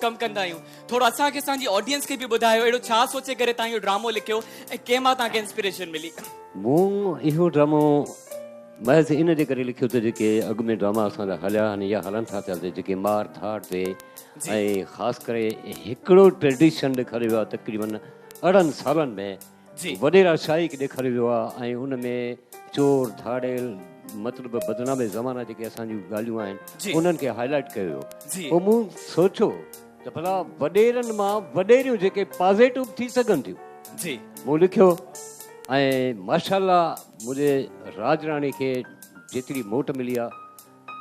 कम कंदा आहियूं, थोरो असांखे असांजी ऑडियंस खे बि ॿुधायो अहिड़ो छा सोचे करे तव्हां इहो ड्रामो लिखियो ऐं कंहिंमां तव्हांखे इंस्पिरेशन मिली? मूं इहो ड्रामो महज़ इन जे करे लिखियो त जेके अॻु में ड्रामा असांजा हलिया आहिनि या हलनि था पिया जेके मार धाड़ ते ऐं ख़ासि करे हिकिड़ो ट्रेडिशन ॾेखारियो वियो आहे तक़रीबन 8 सालनि में वॾेरा शाही ॾेखारियो वियो आहे ऐं उन में चोर धाड़ेल मतिलबु बदनामे ज़माना जेके असांजूं ॻाल्हियूं आहिनि उन्हनि खे हाईलाइट कयो वियो। पोइ मूं सोचियो त भला वॾेरनि मां वॾेरियूं जेके पॉज़िटिव थी सघनि थियूं मूं लिखियो ऐं माशाल्लाह मुंहिंजे राजराणी खे जेतिरी मोट मिली आहे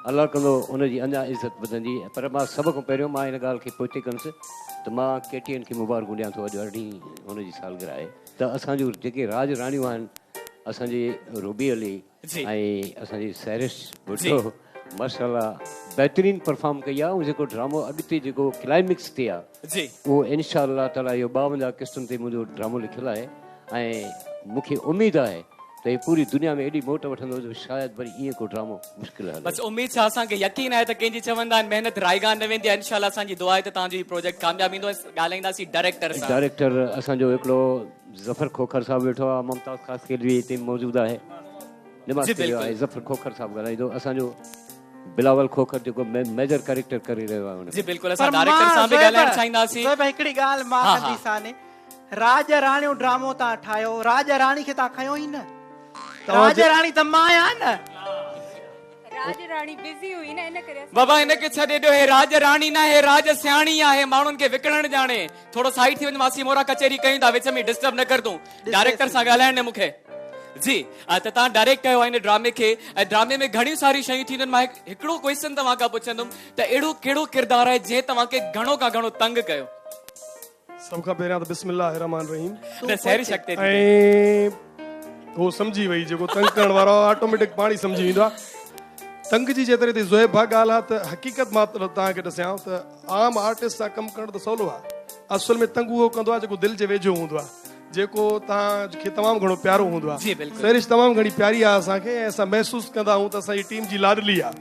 अलाह कंदो उनजी अञा इज़त वधंदी। पर मां सभ खां पहिरियों मां हिन ॻाल्हि खे पोइते कंदुसि त मां KTN खे मुबारकूं ॾियां थो, अॼु 18 हुनजी सालगिरह आहे। त असांजूं जेके राजराणियूं आहिनि असांजी रूबी अली ऐं असांजी सैरिश भुट्टो माशाल्लाह बहितरीन परफॉर्म कई आहे। ऐं जेको ड्रामो अॻिते जेको क्लाइमेक्स ते आहे उहो इंशाअल्लाह ताला इहो 52 किस्तुनि ते मुंहिंजो ड्रामो लिखियलु आहे ऐं मूंखे उमेद आहे त हे पूरी दुनिया में एॾी मोट वठंदो जो शायदि वरी ईअं को ड्रामो मुश्किल आहे। बस उमेद छा असांखे यकीन आहे त कंहिंजी चवंदा आहिनि महिनत रायगान न वेंदी आहे। इंशाअल्लाह असांजी दुआ आहे त तव्हांजो ही प्रोजेक्ट कामयाबु ईंदो। ॻाल्हाईंदासीं डायरेक्टर असांजो हिकिड़ो ज़फर खोखर साहब वेठो आहे, मुमताज़ ख़ासकेल बि हिते मौजूदु आहे, निमाज़ कयो आहे। ज़फर खोखर साहब ॻाल्हाईंदो, असांजो बिलावल खोखर जेको मेजर कैरेक्टर करे रहियो आहे। जी बिल्कुलु, असां डायरेक्टर सां बि ॻाल्हाइण चाहींदासीं। हिकिड़ी ॻाल्हि मां कंदीसाने, राज राणियूं ड्रामो तव्हां ठाहियो, राज राणी खे तव्हां खयो ई न, राज राणी त मां आहियां न। राज राणी बिज़ी हुई न, इन करे बाबा इनखे छॾे ॾियो, हे राज राणी न हे राज सियाणी आहे, माण्हुनि खे विकिणण ॼाणे। थोरो साइड थी वञ, मासी मोरा कचहरी कयूं था, विच में डिस्टर्ब न कर तूं, डायरेक्टर सां ॻाल्हाइण ॾे मूंखे। जी त तव्हां डायरेक्ट कयो आहे हिन ड्रामे खे ऐं ड्रामे में घणियूं सारी शयूं थींदियूं। मां हिकिड़ो क्वेश्चन तव्हां खां पुछंदुमि त अहिड़ो कहिड़ो किरदारु आहे जंहिं तव्हांखे घणो खां घणो तंग कयो? सब खां पहिरियां त बिस्मिल्लाह रहमान रहीम ऐं वो समझी वई जेको तंग करण वारो ऑटोमेटिक पाणी समझी वेंदो आहे। तंग जी जेतिरे ते ज़ोएब ॻाल्हि आहे त हक़ीक़त मां तव्हांखे ॾसां त आम आर्टिस्ट सां कमु करणु त सवलो आहे। असुल में तंग उहो कंदो आहे जेको दिलि जे वेझो हूंदो आहे, जेको तव्हांखे तमामु घणो प्यारो हूंदो आहे। सैरिश तमामु घणी प्यारी आहे असांखे ऐं असां महसूसु कंदा आहियूं त असांजी टीम जी लाडली आहे,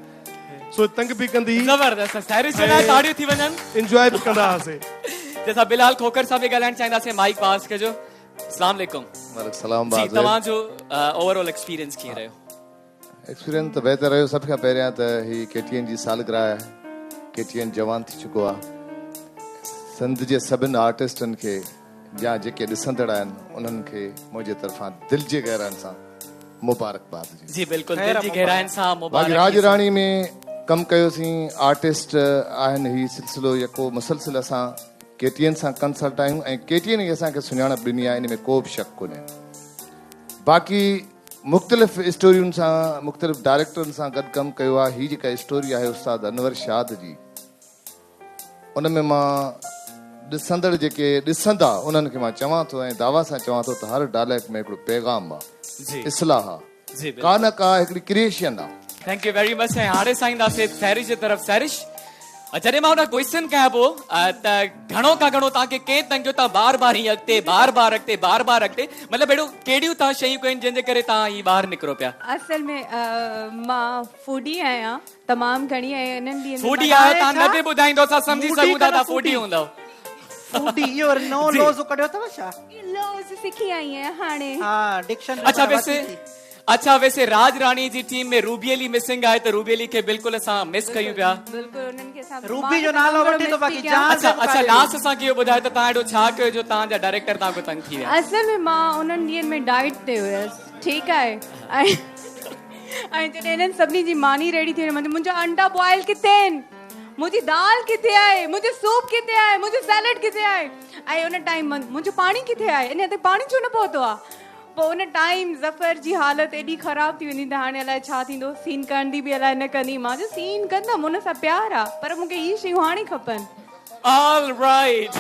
सो तंग बि कंदी, ज़बरदस्त सैरिश जे लाइ ताड़ियूं थी वञनि, एंजॉय बि कंदा हुआसीं। जैसा बिलाल खोखर साहब भी ॻाल्हाइण चाहींदासीं, माइक पास कजो। अस्सलाम वालेकुम। वालेकुम सलाम। जी तव्हांजो ओवरऑल एक्सपीरियंस कीअं रहियो? एक्सपीरियंस त बहितर रहियो। सभ खां पहिरियां त ही KTN जी सालगिरह आहे, KTN जवान थी चुको आहे। सिंध जे सभिनि आर्टिस्टनि खे या जेके ॾिसंदड़ आहिनि उन्हनि खे मुंहिंजे तरफ़ां दिलि जे गहराइनि सां मुबारकबाद। जी बिल्कुलु, दिलि जी गहराइनि सां मुबारक। राज राणी में कमु कयोसीं, आर्टिस्ट आहिनि, ही सिलसिलो यको मुसलसिल असां KTN सां कंसल्ट आहियूं ऐं KTN खे असांखे सुञाणप ॾिनी आहे, इन में को बि शक कोन्हे। बाक़ी मुख़्तलिफ़ स्टोरियुनि सां मुख़्तलिफ़ डायरेक्टरनि सां गॾु कमु कयो आहे। हीअ जेका स्टोरी आहे उस्ताद अनवर शाद जी, उन में मां ॾिसंदड़ जेके ॾिसंदा उन्हनि खे मां चवां थो ऐं दावा सां चवां थो त हर डायलॉग में हिकिड़ो पैगाम आहे, इस्लाह आहे, का न का हिकिड़ी क्रिएशन आहे। Thank you very much. ऐं हाणे साईंदासीं सैरिश जे तरफ़। सैरिश, जॾहिं मां हुन क्वेश्चन कयां पोइ त घणो खां घणो तव्हांखे कंहिं तंग कयो, तव्हां बार बार हीअं अॻिते बार बार अॻिते बार बार अॻिते, मतिलबु अहिड़ो कहिड़ियूं तव्हां शयूं कयूं जंहिंजे करे तव्हां हीअ ॿाहिरि निकिरो पिया? असल में मां फूडी आहियां तमामु घणी, ऐं इन्हनि ॾींहंनि फूडी आहियो तव्हां न बि ॿुधाईंदो, असां सम्झी सघूं था तव्हां फूडी हूंदव। फूडी इहो नओं लफ़्ज़ कढियो अथव छा? लफ़्ज़ सिखी आई आहियां हाणे। हां, डिक्शनरी। अच्छा वैसे राज राणी जी टीम में रूबी अली मिसिंग आहे, त रूबी अली खे बिल्कुलु असां मिस कयूं पिया। बिल्कुलु उन्हनि खे असां रूबी जो नालो वठी तो बाक़ी जान। अच्छा लास्ट असांखे इहो ॿुधायो त तव्हां एॾो छा कयो जो तव्हांजा डायरेक्टर तव्हांखे तंग थी विया? असल में मां उन्हनि ॾींहंनि में डाइट ते हुयसि, ठीकु आहे, ऐं जॾहिं इन्हनि सभिनी जी मानी रेडी थी वई, मुंहिंजा अंडा बॉइल किथे आहिनि, मुंहिंजी दाल किथे आहे, मुंहिंजो सूप किथे आहे, मुंहिंजो सैलेड किथे आहे, ऐं उन टाइम मुंहिंजो पाणी किथे आहे, इन ते पाणी छो न पहुतो आहे। पोइ उन टाइम ज़फर जी हालत एॾी ख़राब थी वेंदी त हाणे अलाए छा थींदो, सीन कंदी बि अलाए न कंदी। मां जो सीन कंदमि, हुन सां प्यार आहे, पर मूंखे ई शयूं हाणे खपनि। All right.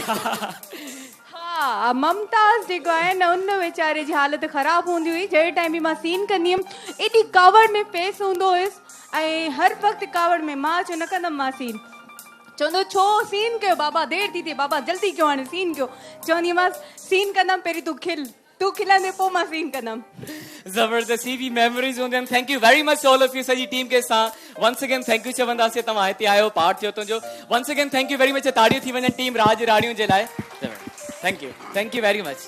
हा, ममताज़ जेको आहे न, उन वीचारे जी हालत ख़राब हूंदी हुई। जहिड़े टाइम बि मां सीन कंदी हुयमि, एॾी कावड़ में फेस हूंदो हुयुसि ऐं हर वक़्तु कावड़ में। मां छो न कंदमि मां सीन, चवंदो छो सीन कयो बाबा, देरि थी थिए बाबा, जल्दी कयो, हाणे सीन कयो। चवंदी मां सीन कंदमि, पहिरीं तूं खिल, तू खिलांदे पोइ मां सीन कंदमि ज़बरदस्ती भी मेमोरीज हूंदियूं आहिनि thank you very much all of U सॼी टीम के साथ वंस अगेन थैंक यू चवंदासीं तव्हां हिते आयो पार्ट थियो तुंहिंजो once again thank you very much ताड़ियूं थी वञनि टीम राज राणियूं जे लाइ थैंक यू वेरी मच